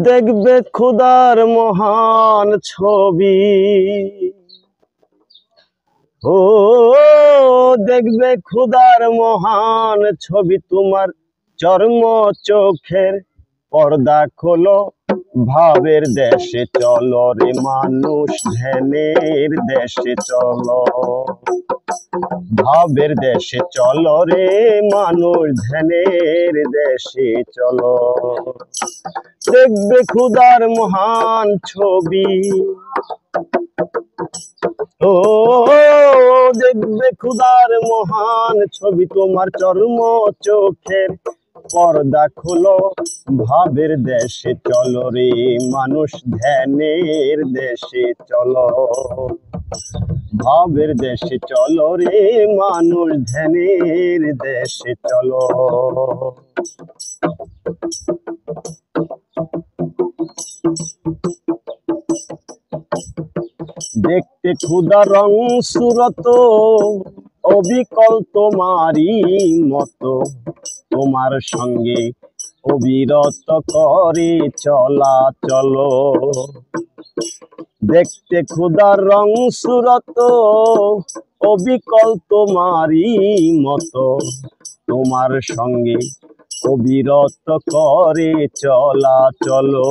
দেখবে খুদার মহান ছবি। ও দেখবে খুদার মহান ছবি, তোমার চর্ম চোখের পর্দা খোলো। ভাবের দেশে চলো রে মানুষ, ধ্যানের দেশে চলো। ভাবের দেশে চলো রে মানুষ, ধ্যানের দেশে চলো। দেখবে খুদার মহান ছবি। ও দেখবে খুদার মহান ছবি, তোমার চর্ম চোখের পর্দা খোলো। ভাবের দেশে চলো রে মানুষ, ধ্যানের দেশে চলো। ভাবের দেশে চলো রে মানুষ, ধ্যানের দেশে চলো। দেখতে ক্ষুধা রং সুরত, অবিকল তোমারই মতো। তোমার সঙ্গে অবিরত করে চলা চলো। দেখতে ক্ষুধার রং সুরত, অবিকল তোমারই মতো। তোমার সঙ্গে অবিরত করে চলা চলো।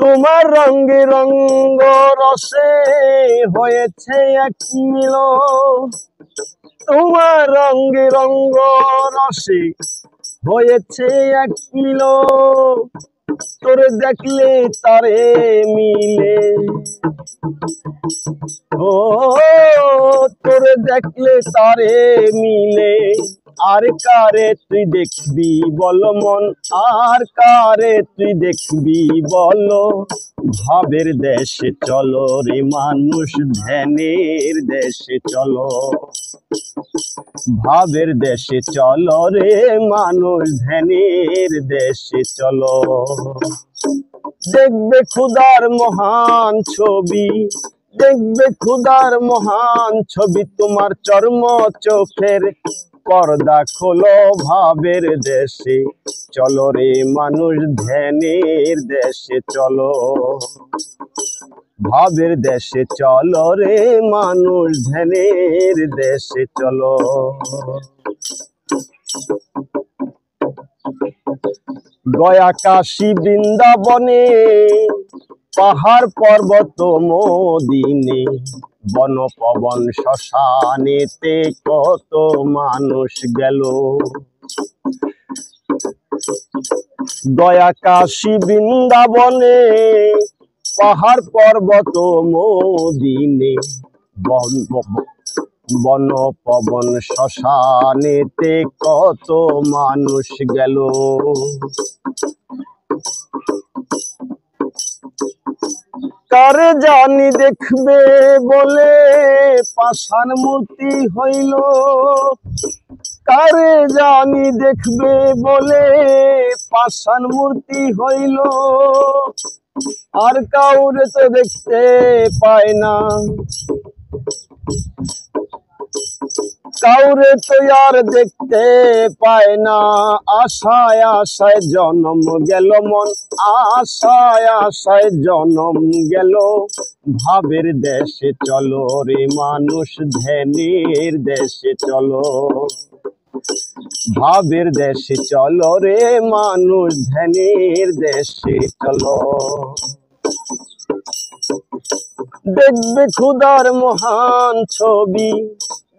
তোমার রঙে রঙ্গ রসে হয়েছে এক মিল। তোমার রঙে রঙ্গ রসে হয়েছে এক মিল। তোরে দেখলে তারে মিলে। ও তোরে দেখলে তারে মিলে। আর কারে তুই দেখবি বল মন, আর কারে তুই দেখবি বলো। ভাবের দেশে চলো রে মানুষ, ধ্যানের দেশে চলো। ভাবের দেশে চলো রে মানুষ, ধ্যানের দেশে চলো। দেখবে খুদার মহান ছবি। দেখবে খুদার মহান ছবি, তোমার চর্ম চোখের পর্দা খোলো। ভাবের দেশে চলো রে মানুষ, ধ্যানের দেশে চলো। ভাবের দেশে চলো রে মানুষ, ধ্যানের দেশে চলো। গয়া কাশী বৃন্দাবনে, পাহাড় পর্বত মদিনে, বন পবন শ্মশানেতে কত মানুষ গেল। গয়া কাশী বৃন্দাবনে, পাহাড় পর্বত মদিনে, বন পবন শ্মশানেতে কত মানুষ গেল। কারে জানি দেখবে বলে পাষাণ মূর্তি হইল। কারে জানি দেখবে বলে পাষাণ মূর্তি হইল। আর কাউরে তো দেখতে পায় না, কাউরে তো আর দেখতে পায় না। আশায় আশায় জন্ম গেল মন, আশায় আশায় জন্ম গেল। ভাবের দেশে চলো রে মানুষ, ধ্যানের দেশে চলো। ভাবের দেশে চলো রে মানুষ, ধ্যানের দেশে চলো। দেখবে খুদার মহান ছবি।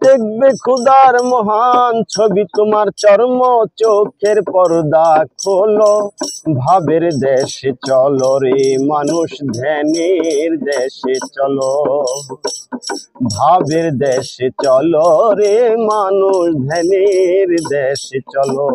দেখবে খুদার মহান ছবি, তোমার চর্ম চোখের পর্দা খোলো। ভাবের দেশে চলো রে মানুষ, ধ্যানের দেশে চলো। ভাবের দেশে চলো রে মানুষ, ধ্যানের দেশে চলো।